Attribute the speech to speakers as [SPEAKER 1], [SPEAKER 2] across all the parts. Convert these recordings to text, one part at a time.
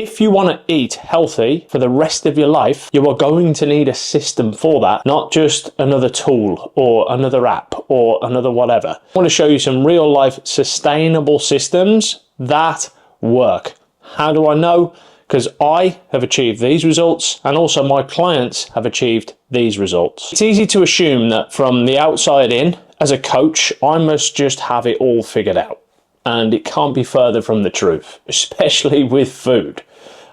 [SPEAKER 1] If you want to eat healthy for the rest of your life, you are going to need a system for that, not just another tool or another app or another whatever. I want to show you some real life sustainable systems that work. How do I know? Because I have achieved these results and also my clients have achieved these results. It's easy to assume that from the outside in, as a coach, I must just have it all figured out. And it can't be further from the truth, especially with food.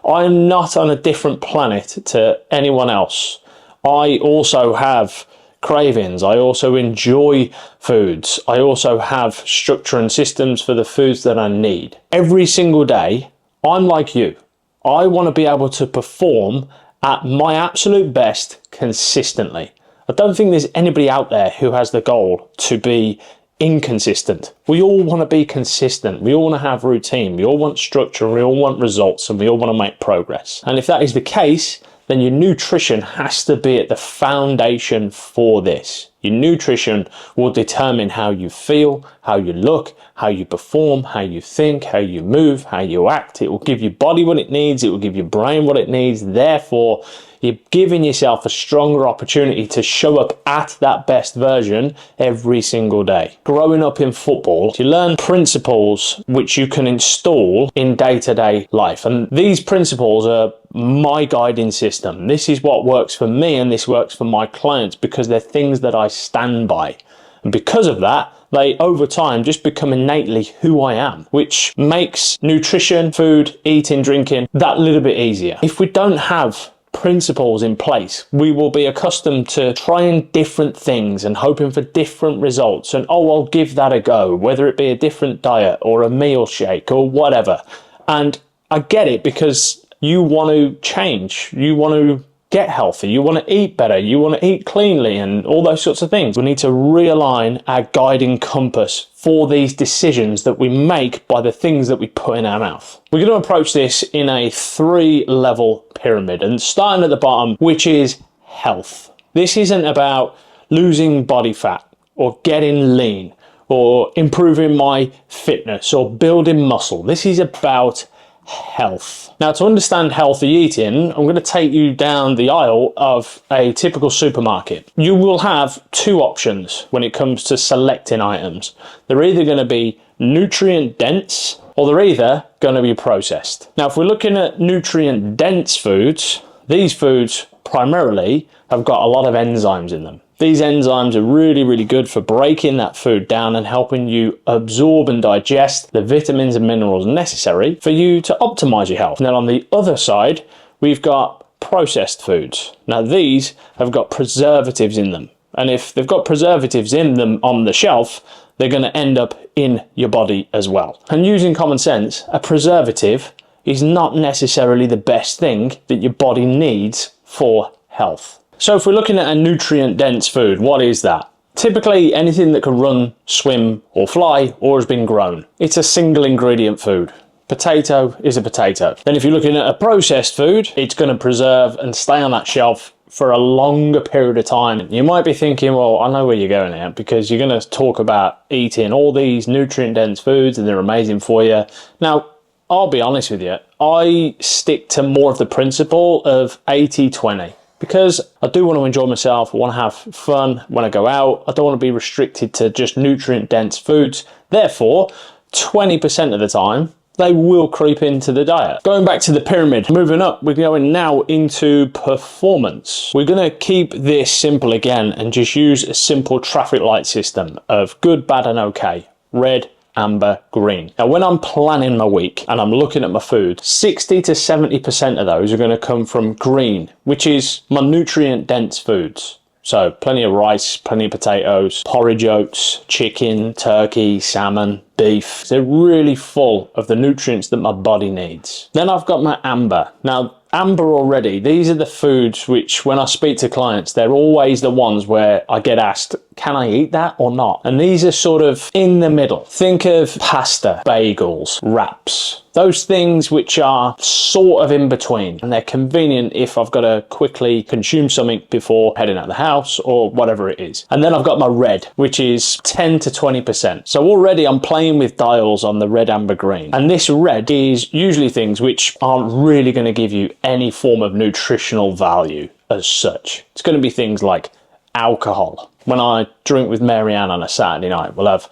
[SPEAKER 1] I'm not on a different planet to anyone else. I also have cravings. I also enjoy foods. I also have structure and systems for the foods that I need. Every single day, I'm like you. I want to be able to perform at my absolute best consistently. I don't think there's anybody out there who has the goal to be inconsistent. We all want to be consistent. We all want to have routine. We all want structure. We all want results, and we all want to make progress. And if that is the case, then your nutrition has to be at the foundation for this. Your nutrition will determine how you feel, how you look, how you perform, how you think, how you move, how you act. It will give your body what it needs. It will give your brain what it needs. Therefore, you're giving yourself a stronger opportunity to show up at that best version every single day. Growing up in football, you learn principles which you can install in day-to-day life. And these principles are my guiding system. This is what works for me and this works for my clients because they're things that I stand by. And because of that, they over time just become innately who I am, which makes nutrition, food, eating, drinking that little bit easier. If we don't have principles in place, we will be accustomed to trying different things and hoping for different results, and I'll give that a go, whether it be a different diet or a meal shake or whatever. And I get it, because you want to change, you want to get healthy, you want to eat better, you want to eat cleanly and all those sorts of things. We need to realign our guiding compass for these decisions that we make by the things that we put in our mouth. We're going to approach this in a 3-level pyramid, and starting at the bottom, which is health. This isn't about losing body fat or getting lean or improving my fitness or building muscle. This is about health. Now, to understand healthy eating, I'm going to take you down the aisle of a typical supermarket. You will have 2 options when it comes to selecting items. They're either going to be nutrient dense or they're either going to be processed. Now, if we're looking at nutrient dense foods, these foods primarily have got a lot of enzymes in them. These enzymes are really, really good for breaking that food down and helping you absorb and digest the vitamins and minerals necessary for you to optimize your health. And then on the other side, we've got processed foods. Now, these have got preservatives in them. And if they've got preservatives in them on the shelf, they're going to end up in your body as well. And using common sense, a preservative is not necessarily the best thing that your body needs for health. So if we're looking at a nutrient-dense food, what is that? Typically anything that can run, swim, or fly, or has been grown. It's a single ingredient food. Potato is a potato. Then if you're looking at a processed food, it's going to preserve and stay on that shelf for a longer period of time. You might be thinking, well, I know where you're going at, because you're going to talk about eating all these nutrient-dense foods and they're amazing for you. Now, I'll be honest with you, I stick to more of the principle of 80-20. Because I do want to enjoy myself, I want to have fun when I go out. I don't want to be restricted to just nutrient-dense foods. Therefore, 20% of the time, they will creep into the diet. Going back to the pyramid, moving up, we're going now into performance. We're going to keep this simple again and just use a simple traffic light system of good, bad, and okay. Red, amber, green. Now, when I'm planning my week and I'm looking at my food, 60 to 70% of those are going to come from green, which is my nutrient-dense foods. So plenty of rice, plenty of potatoes, porridge oats, chicken, turkey, salmon, beef. They're really full of the nutrients that my body needs. Then I've got my amber. Now, amber already, these are the foods which, when I speak to clients, they're always the ones where I get asked, can I eat that or not? And these are sort of in the middle. Think of pasta, bagels, wraps. Those things which are sort of in between, and they're convenient if I've got to quickly consume something before heading out of the house or whatever it is. And then I've got my red, which is 10 to 20%. So already I'm playing with dials on the red, amber, green. And this red is usually things which aren't really going to give you any form of nutritional value as such. It's going to be things like alcohol. When I drink with Marianne on a Saturday night, we'll have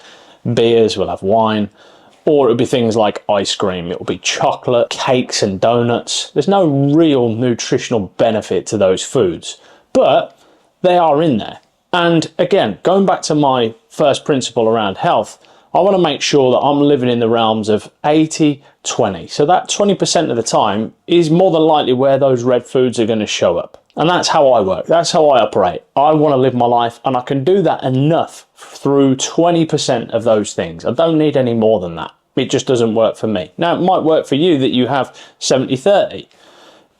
[SPEAKER 1] beers, we'll have wine, or it'll be things like ice cream, it'll be chocolate, cakes and donuts. There's no real nutritional benefit to those foods, but they are in there. And again, going back to my first principle around health, I want to make sure that I'm living in the realms of 80-20. So that 20% of the time is more than likely where those red foods are going to show up. And that's how I work. That's how I operate. I want to live my life, and I can do that enough through 20% of those things. I don't need any more than that. It just doesn't work for me. Now, it might work for you that you have 70-30.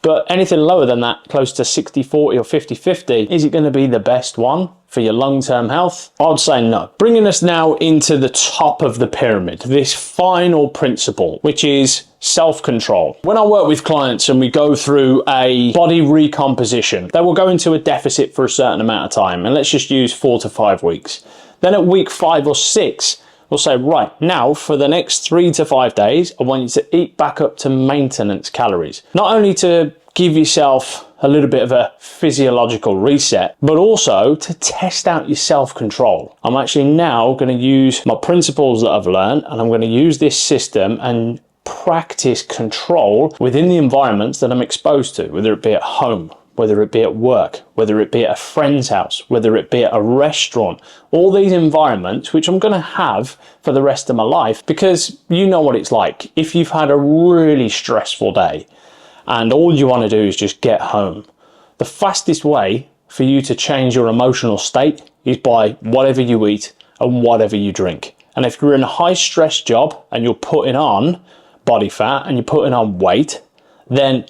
[SPEAKER 1] But anything lower than that, close to 60-40 or 50-50, is it going to be the best one for your long-term health? I'd say no. Bringing us now into the top of the pyramid, this final principle, which is self-control. When I work with clients and we go through a body recomposition, they will go into a deficit for a certain amount of time, and let's just use 4 to 5 weeks. Then at week 5 or 6, we'll say, right, now for the next 3 to 5 days, I want you to eat back up to maintenance calories. Not only to give yourself a little bit of a physiological reset, but also to test out your self-control. I'm actually now going to use my principles that I've learned, and I'm going to use this system and practice control within the environments that I'm exposed to, whether it be at home, whether it be at work, whether it be at a friend's house, whether it be at a restaurant, all these environments which I'm going to have for the rest of my life, because you know what it's like. If you've had a really stressful day and all you want to do is just get home, the fastest way for you to change your emotional state is by whatever you eat and whatever you drink. And if you're in a high stress job and you're putting on body fat and you're putting on weight, then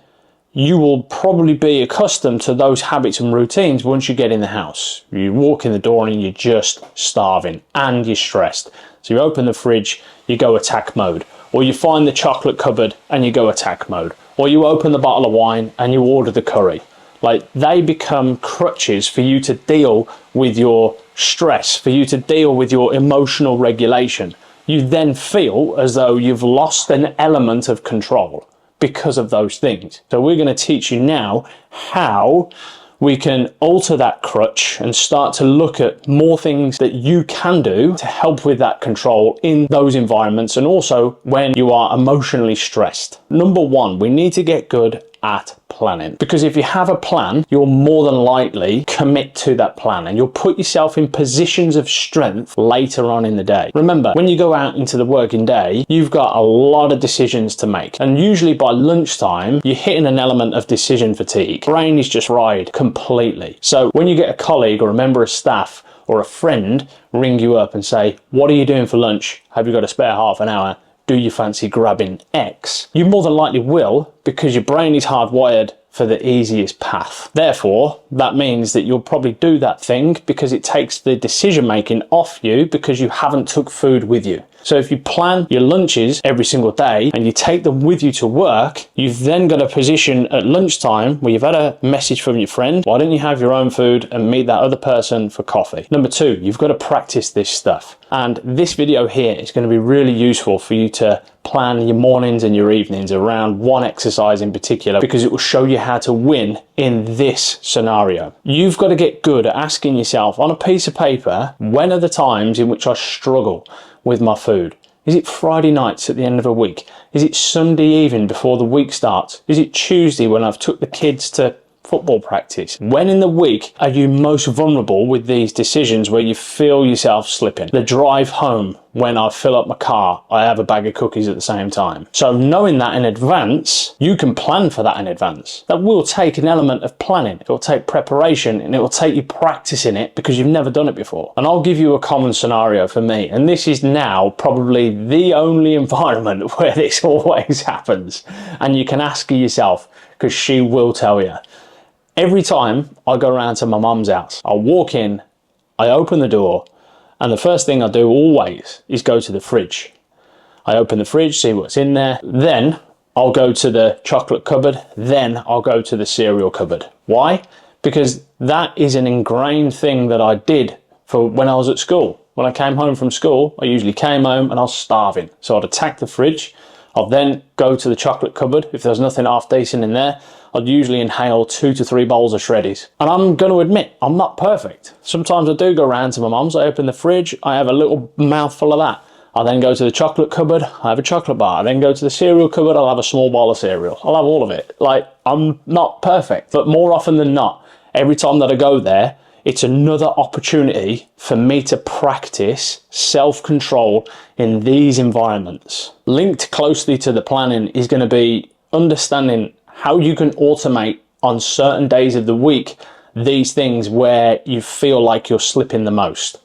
[SPEAKER 1] you will probably be accustomed to those habits and routines once you get in the house. You walk in the door and you're just starving and you're stressed. So you open the fridge, you go attack mode. Or you find the chocolate cupboard and you go attack mode. Or you open the bottle of wine and you order the curry. Like, they become crutches for you to deal with your stress, for you to deal with your emotional regulation. You then feel as though you've lost an element of control because of those things. So we're going to teach you now how we can alter that crutch and start to look at more things that you can do to help with that control in those environments, and also when you are emotionally stressed. Number one, we need to get good at planning, because if you have a plan, you'll more than likely commit to that plan and you'll put yourself in positions of strength later on in the day. Remember, when you go out into the working day, you've got a lot of decisions to make, and usually by lunchtime you're hitting an element of decision fatigue. Brain is just fried completely. So when you get a colleague or a member of staff or a friend ring you up and say, what are you doing for lunch? Have you got a spare half an hour? Do you fancy grabbing X? You more than likely will, because your brain is hardwired for the easiest path. Therefore, that means that you'll probably do that thing because it takes the decision making off you, because you haven't took food with you. So if you plan your lunches every single day and you take them with you to work, you've then got a position at lunchtime where you've had a message from your friend. Why don't you have your own food and meet that other person for coffee? Number two, you've got to practice this stuff. And this video here is going to be really useful for you to plan your mornings and your evenings around one exercise in particular, because it will show you how to win in this scenario. You've got to get good at asking yourself on a piece of paper, when are the times in which I struggle with my food? Is it Friday nights at the end of a week? Is it Sunday evening before the week starts? Is it Tuesday when I've took the kids to football practice? When in the week are you most vulnerable with these decisions where you feel yourself slipping? The drive home, when I fill up my car, I have a bag of cookies at the same time. So knowing that in advance, you can plan for that in advance. That will take an element of planning. It will take preparation, and it will take you practicing it because you've never done it before. And I'll give you a common scenario for me. And this is now probably the only environment where this always happens. And you can ask her yourself, because she will tell you. Every time I go around to my mum's house, I walk in, I open the door, and the first thing I do always is go to the fridge. I open the fridge, see what's in there. Then I'll go to the chocolate cupboard. Then I'll go to the cereal cupboard. Why? Because that is an ingrained thing that I did for when I was at school. When I came home from school, I usually came home and I was starving. So I'd attack the fridge. I'll then go to the chocolate cupboard. If there's nothing half decent in there, I'd usually inhale 2 to 3 bowls of Shreddies. And I'm going to admit, I'm not perfect. Sometimes I do go round to my mum's, I open the fridge, I have a little mouthful of that. I then go to the chocolate cupboard, I have a chocolate bar. I then go to the cereal cupboard, I'll have a small bowl of cereal. I'll have all of it. Like, I'm not perfect. But more often than not, every time that I go there, it's another opportunity for me to practice self-control in these environments. Linked closely to the planning is going to be understanding how you can automate on certain days of the week these things where you feel like you're slipping the most.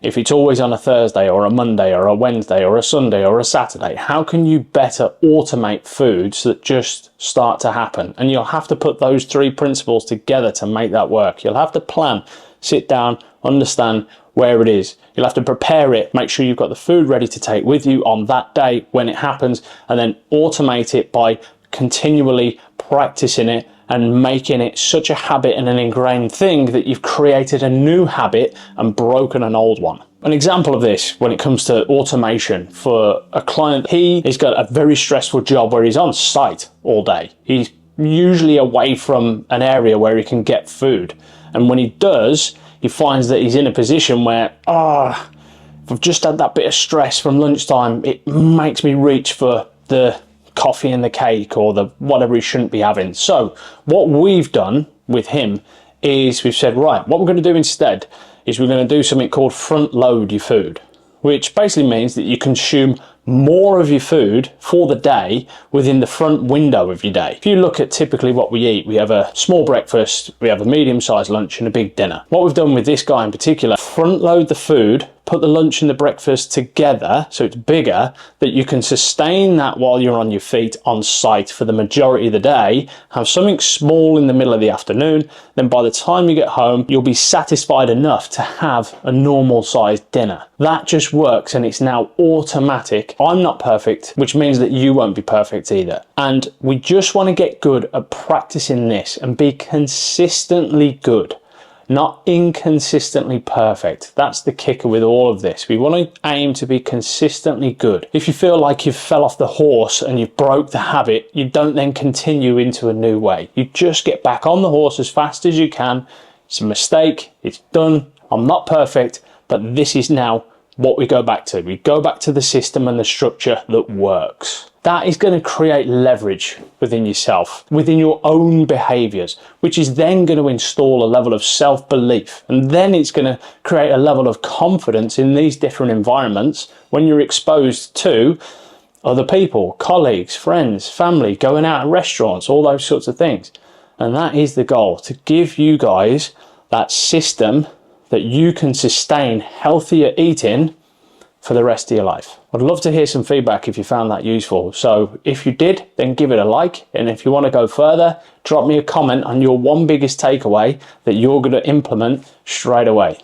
[SPEAKER 1] If it's always on a Thursday or a Monday or a Wednesday or a Sunday or a Saturday, how can you better automate foods that just start to happen? And you'll have to put those 3 principles together to make that work. You'll have to plan, sit down, understand where it is. You'll have to prepare it, make sure you've got the food ready to take with you on that day when it happens, and then automate it by continually practicing it and making it such a habit and an ingrained thing that you've created a new habit and broken an old one. An example of this when it comes to automation for a client, he's got a very stressful job where he's on site all day. He's usually away from an area where he can get food. And when he does, he finds that he's in a position where, if I've just had that bit of stress from lunchtime, it makes me reach for the coffee and the cake or the whatever he shouldn't be having. So what we've done with him is we've said, right, what we're going to do instead is we're going to do something called front load your food, which basically means that you consume more of your food for the day within the front window of your day. If you look at typically what we eat, we have a small breakfast, we have a medium-sized lunch and a big dinner. What we've done with this guy in particular, front load the food, put the lunch and the breakfast together so it's bigger, that you can sustain that while you're on your feet on site for the majority of the day, have something small in the middle of the afternoon, then by the time you get home, you'll be satisfied enough to have a normal sized dinner. That just works and it's now automatic. I'm not perfect, which means that you won't be perfect either. And we just want to get good at practicing this and be consistently good, not inconsistently perfect. That's the kicker with all of this. We want to aim to be consistently good. If you feel like you've fell off the horse and you've broke the habit, you don't then continue into a new way. You just get back on the horse as fast as you can. It's a mistake, it's done, I'm not perfect, but this is now what we go back to. We go back to the system and the structure that works. That is going to create leverage within yourself, within your own behaviors, which is then going to install a level of self-belief. And then it's going to create a level of confidence in these different environments when you're exposed to other people, colleagues, friends, family, going out at restaurants, all those sorts of things. And that is the goal, to give you guys that system that you can sustain healthier eating for the rest of your life. I'd love to hear some feedback if you found that useful. So if you did, then give it a like. And if you want to go further, drop me a comment on your one biggest takeaway that you're going to implement straight away.